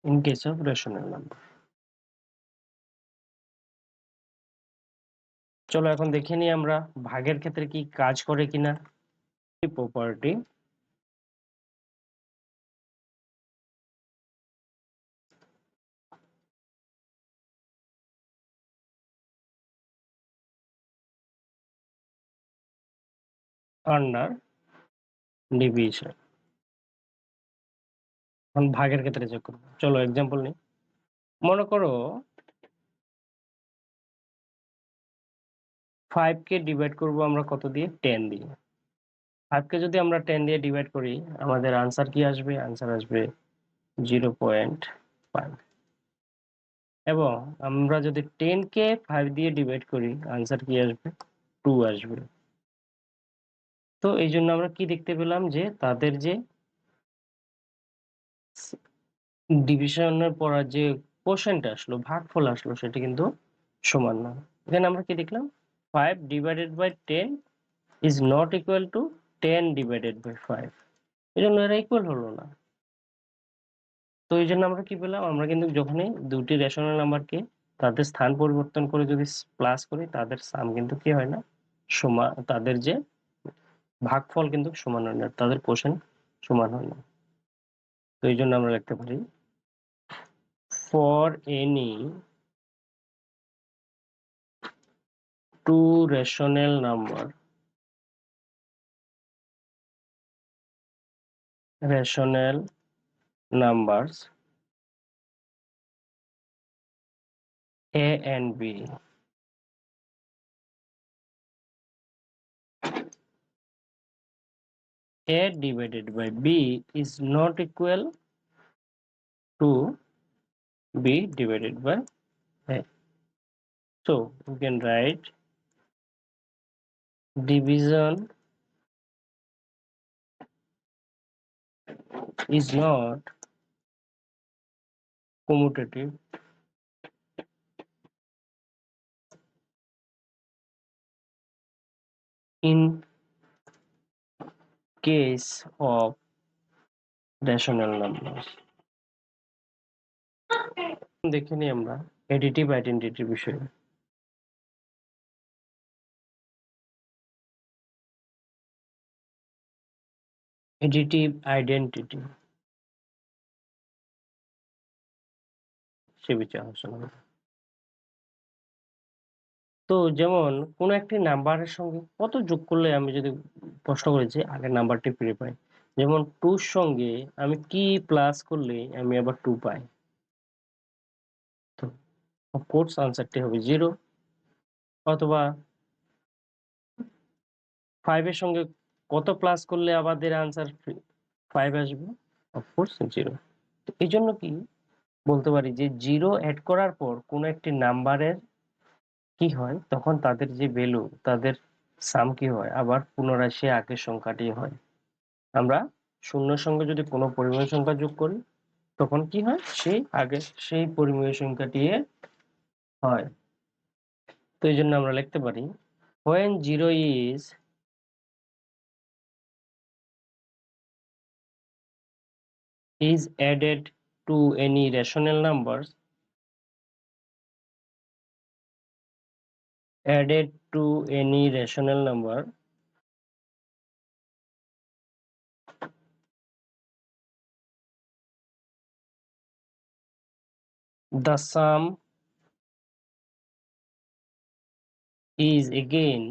In case of rational number. চলো এখন দেখে নিই আমরা ভাগের ক্ষেত্রে কি কাজ করে কিনা। Property under division. এখন ভাগের ক্ষেত্রে চেক করবো। চলো এক্সাম্পল নিই। মনে করো 5 কে ডিভাইড করব আমরা কত দিয়ে? 10 দিয়ে। 5 কে যদি আমরা 10 দিয়ে ডিভাইড করি, আমাদের আনসার কি আসবে? আনসার আসবে 0.5। এবং আমরা যদি 10 কে 5 দিয়ে ডিভাইড করি, আনসার কি আসবে? 2 আসবে। তো এই জন্য আমরা কি দেখতে পেলাম? যে তাদের যে ডিভিশনের পর যে কোশেন্ট আসলো, ভাগফল আসলো, সেটা কিন্তু সমান না। এখানে আমরা কি দেখলাম? 5 divided by 10 is not equal to 10 divided by 5। এই জন্য এরা ইকুয়াল হলো না। তো এই জন্য আমরা কি পেলাম? আমরা কিন্তু যখনই দুটি রেশনাল নাম্বারকে তাদের স্থান পরিবর্তন করে যদি প্লাস করি, তাদের সাম কিন্তু কি হয় না? সমান। তাদের যে ভাগফল কিন্তু সমান হয় না, তাদের কোশেন্ট সমান হয় না। তো এই জন্য আমরা লিখতে পারি for any two rational numbers a and b, a divided by b is not equal to b divided by a. So we can write division is not commutative in case of rational numbers। দেখে নিই আমরা additive identity বিষয়ে। additive identity সে বিষয়ে আলোচনা করব। তো যেমন কোনো একটি নাম্বারের সঙ্গে কত যোগ করলে আমি যদি প্রশ্ন করেছি আগের নাম্বারটি ফিরে পাই, যেমন 2 এর সঙ্গে আমি কি প্লাস করলে আমি আবার 2 পাই? তো অফ কোর্স আনসারটি হবে 0। অথবা 5 এর সঙ্গে কত প্লাস করলে আমাদের আনসার 5 আসবে? Of course 0। তো এইজন্য কি বলতে পারি যে 0 এড করার পর কোনো একটি নাম্বারের কি হয়, তখন তাদের যে ভ্যালু তাদের সাম কি হয়, আবার পুনরায় সে আগের সংখ্যাটি হয়। আমরা শূন্যের সঙ্গে যদি কোনো পরিমেয় সংখ্যা যোগ করি তখন কি হয়, সেই আগে সেই পরিমেয় সংখ্যাটি হয়। তো এই জন্য আমরা লিখতে পারি when 0 is added to any rational numbers, added to any rational number, the sum is again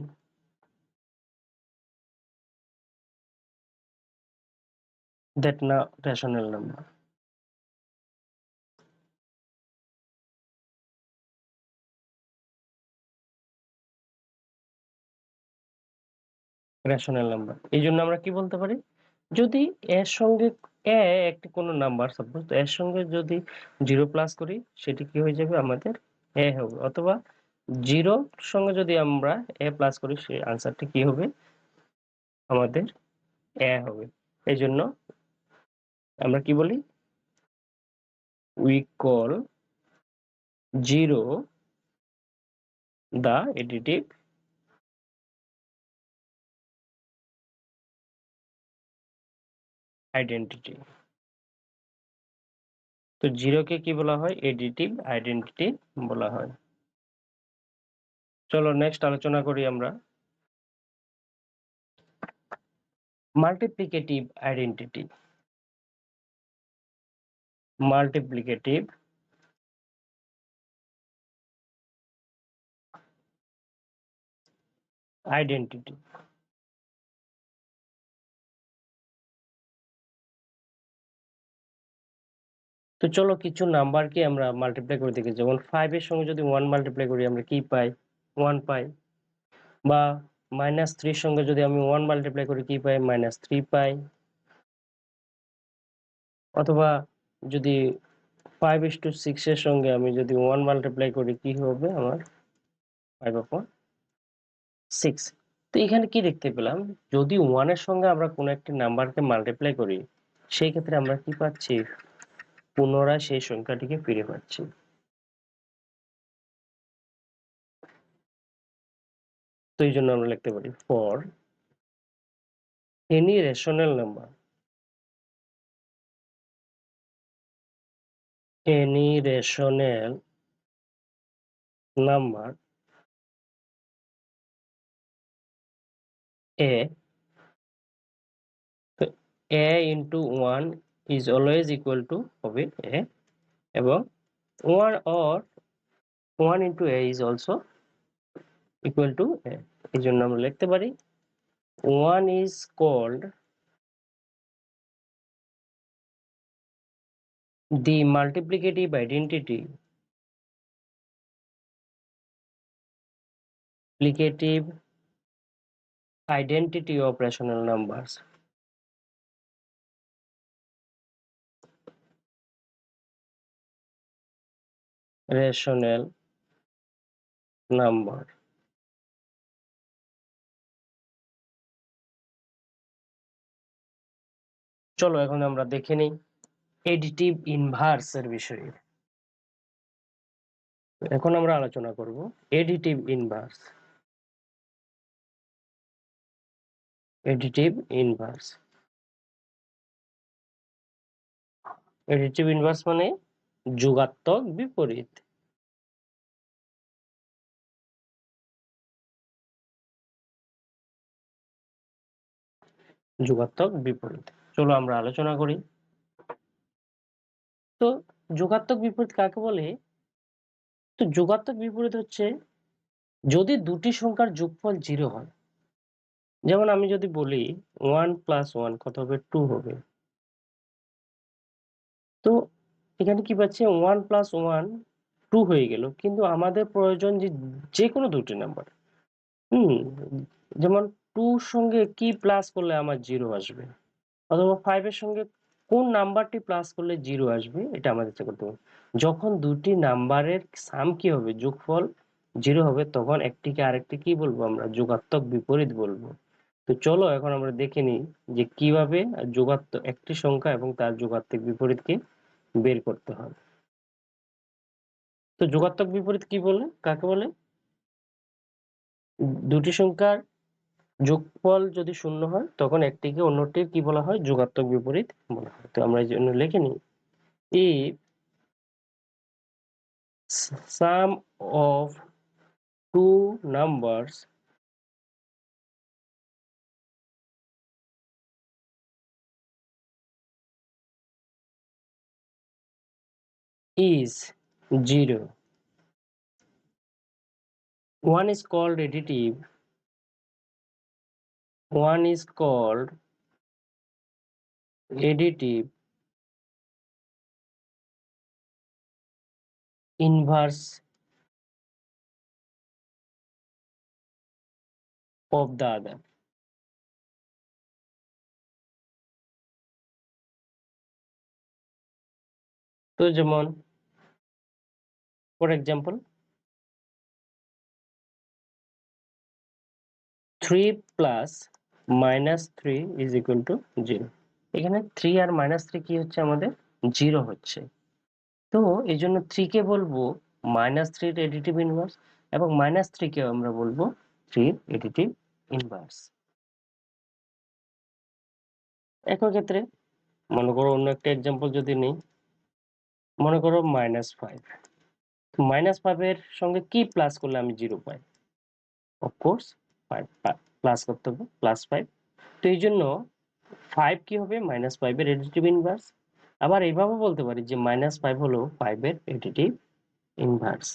that rational number। Rational number এই জন্য আমরা কি বলতে পারি, যদি এর সঙ্গে একটি কোনো নাম্বার সাপোজ এর সঙ্গে যদি 0 প্লাস করি সেটি কি হয়ে যাবে, আমাদের হবে। অথবা 0 সঙ্গে যদি আমরা প্লাস করি সেই আনসারটি কি হবে, আমাদের হবে। এই জন্য আমরা কি বলি, we call 0 the additive identity। তো 0 কে কি বলা হয়, additive identity বলা হয়। চলো নেক্সট আলোচনা করি আমরা মাল্টিপ্লিকেটিভ আইডেন্টিটি। Multiplicative identity. তো চলো কিছু নাম্বারকে আমরা মাল্টিপ্লাই করে দেখি, যেমন 5 এর সঙ্গে যদি 1 মাল্টিপ্লাই করি আমরা কি পাই, 1 পাই। বা -3 এর সঙ্গে যদি আমি 1 মাল্টিপ্লাই করি কি পাই, -3 পাই। অথবা যদি 5:6 এর সঙ্গে আমি যদি 1 মাল্টিপ্লাই করি কি হবে আমার, 5/6। তো এখানে কি দেখতে পেলাম, যদি 1 এর সঙ্গে আমরা কোনো একটি নাম্বারকে মাল্টিপ্লাই করি সেই ক্ষেত্রে আমরা কি পাচ্ছি, পুনরায় সেই সংখ্যাটিকে ফিরে পাচ্ছি। তো এই জন্য আমরা লিখতে পারি for any rational number, any rational number a, তো a into 1 is always equal to হবে a, এবং 1 or 1 into a is also equal to a। এই জন্য আমরা লিখতে পারি 1 is called the multiplicative identity, multiplicative identity of rational numbers। rational number। চলো এখন আমরা দেখে নিই এডিটিভ ইনভার্স এর বিষয়ে। এখন আমরা আলোচনা করব additive inverse. Additive inverse, additive inverse মানে যোগাত্মক বিপরীত। যোগাত্মক বিপরীত, চলো আমরা আলোচনা করি। তো যোগাত্মক বিপরীত কাকে বলে? তো যোগাত্মক বিপরীত হচ্ছে যদি দুটি সংখ্যার যোগফল 0 হয়। যেমন আমি যদি বলি 1 + 1 কত হবে? 2 হবে। তো এখানে কি পাচ্ছি? 1 + 1 2 হয়ে গেল। কিন্তু আমাদের প্রয়োজন যে যেকোনো দুটি নাম্বার। হুম? যেমন 2 র সঙ্গে কি প্লাস করলে আমার 0 আসবে? অথবা 5 এর সঙ্গে কোন নাম্বারটি প্লাস করলে 0 আসবে? এটা আমাদের চেক করতে হবে। যখন দুটি নাম্বারের সাম কি হবে? যোগফল 0 হবে, তখন একটিকে আরেকটি কি বলবো আমরা? যোগাত্মক বিপরীত বলবো। তো চলো এখন আমরা দেখে নিই যে কিভাবে একটি সংখ্যা এবং তার যোগাত্মক বিপরীতকে বের করতে হয়। তো যোগাত্মক বিপরীত কি বলে? কাকে বলে? দুটি সংখ্যার যোগফল যদি 0 হয় তখন একটিকে অন্যটির কি বলা হয়? যোগাত্মক বিপরীত বলা হয়। তো আমরা এই জন্য লিখে নিই, if sum of two numbers is 0, one is called additive, one is called additive inverse of the other. তো যেমন for example 3 plus -3 is equal to 0। এখানে 3 আর -3 কি হচ্ছে? আমাদের 0 হচ্ছে। তো এই জন্য 3 কে বলবো -3 এর এডিটিভ ইনভার্স এবং -3 কে আমরা বলবো 3 এর এডিটিভ ইনভার্স। একই ক্ষেত্রে মনে করো অন্য একটা এক্সাম্পল যদি নিই, মনে করো -5। -5 এর সঙ্গে কি প্লাস করলে আমি 0 পাই? অফকোর্স 5 প্লাস করতে হবে, +5। তো এই জন্য 5 কি হবে? -5 এর এডিটিভ ইনভার্স। আবার এইভাবে বলতে পারি যে -5 হলো 5 এর এডিটিভ ইনভার্স।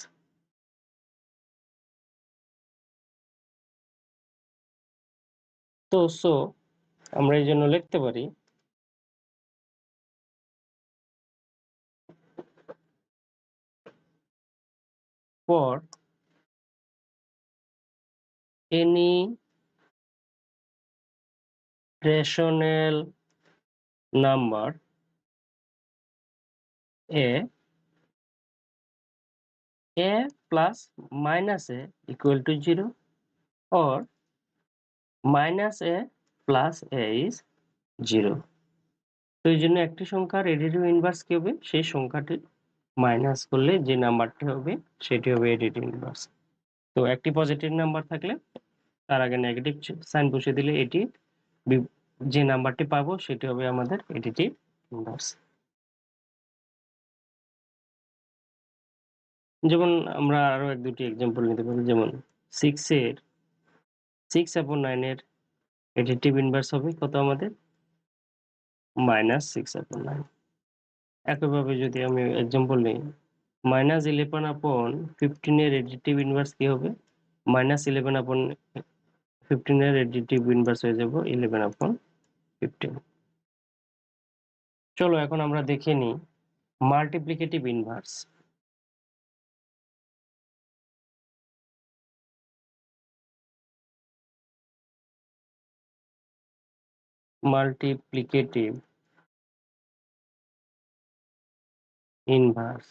তো আমরা এই জন্য লিখতে পারি for any rational number a plus minus a equal to 0 or minus a plus a is 0। তো এই জন্য একটি সংখ্যার এডিটিভ ইনভার্স কি হবে? সেই সংখ্যাটি মাইনাস করলে যে নাম্বারটি হবে সেটি হবে এডিটিভ ইনভার্স। তো একটি পজিটিভ নাম্বার থাকলে তার আগে নেগেটিভ সাইন বসিয়ে দিলে এটি যে নাম্বারটি পাবো সেটি হবে আমাদের এডিটিভ ইনভার্স। যেমন আমরা আরো এক দুটি এক্সাম্পল নিতে পারি, যেমন 6/9 এর এডিটিভ ইনভার্স হবে কত আমাদের? -6/9। একইভাবে যদি আমি এক্সাম্পল নিই, -11/15 এর এডিটিভ ইনভার্স কি হবে? -11/15 এর এডিটিভ ইনভার্স হয়ে যাব 11/15। চলো এখন আমরা দেখে নিই মাল্টিপ্লিকেটিভ ইনভার্স। মাল্টিপ্লিকেটিভ ইনভার্স,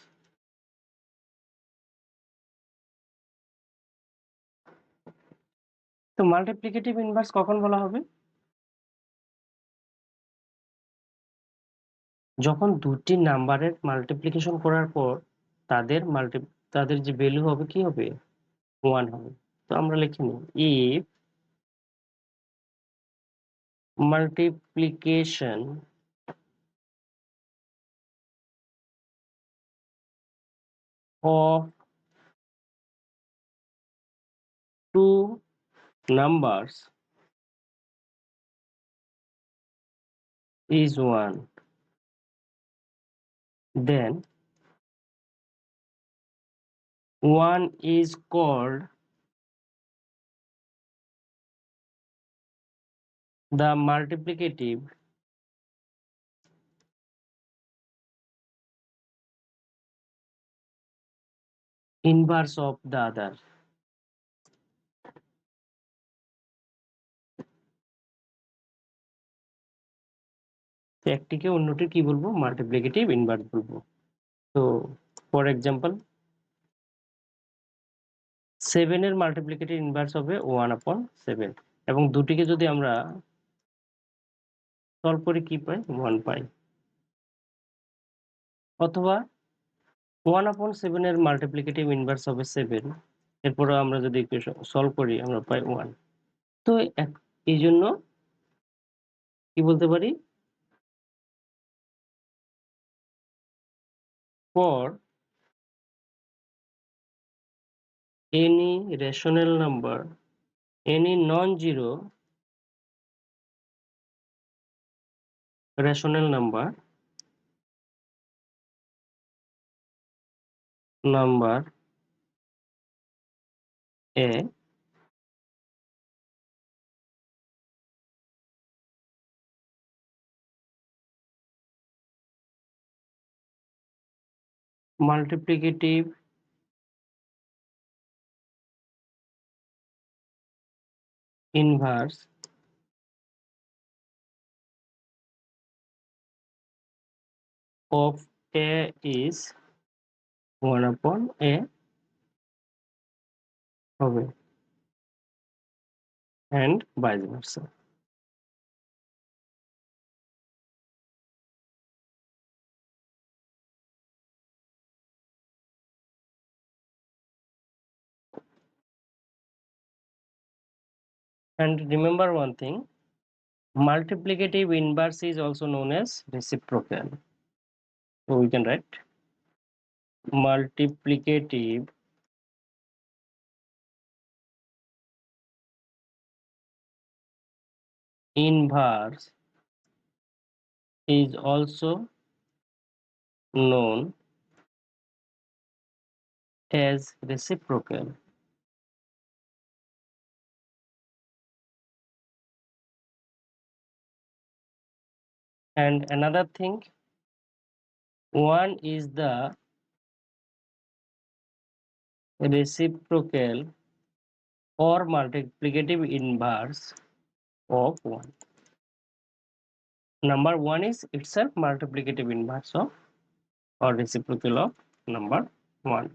তো মাল্টিপ্লিকেটিভ ইনভার্স কখন বলা হবে? যখন দুটি নাম্বারের মাল্টিপ্লিকেশন করার পর তাদের তাদের যে ভ্যালু হবে কি হবে 1 হবে। তো আমরা লিখে নিই if multiplication of two numbers is 1, then 1 is called the multiplicative inverse of the other. তো একটিকে অন্যটি কি বলবো মাল্টিপ্লিকেটিভ ইনভার্স বলবো। তো ফর এক্সাম্পল 7 এর মাল্টিপ্লিকেটিভ ইনভার্স হবে 1/7 এবং দুটিকে যদি আমরা সলভ করি কি পাই 1 পাই। অথবা 1/7 এর মাল্টিপ্লিকেটিভ ইনভার্স হবে 7, এরপরে আমরা যদি ইকুয়েশন সলভ করি আমরা পাই 1। তো এই জন্য কি বলতে পারি for any rational number, any non-zero rational number a multiplicative inverse of a is 1/a হবে and vice versa. And remember one thing, multiplicative inverse is also known as reciprocal. So we can write multiplicative inverse is also known as reciprocal. And another thing, 1 is the reciprocal or multiplicative inverse of 1. Number 1 is itself multiplicative inverse of or reciprocal of number 1.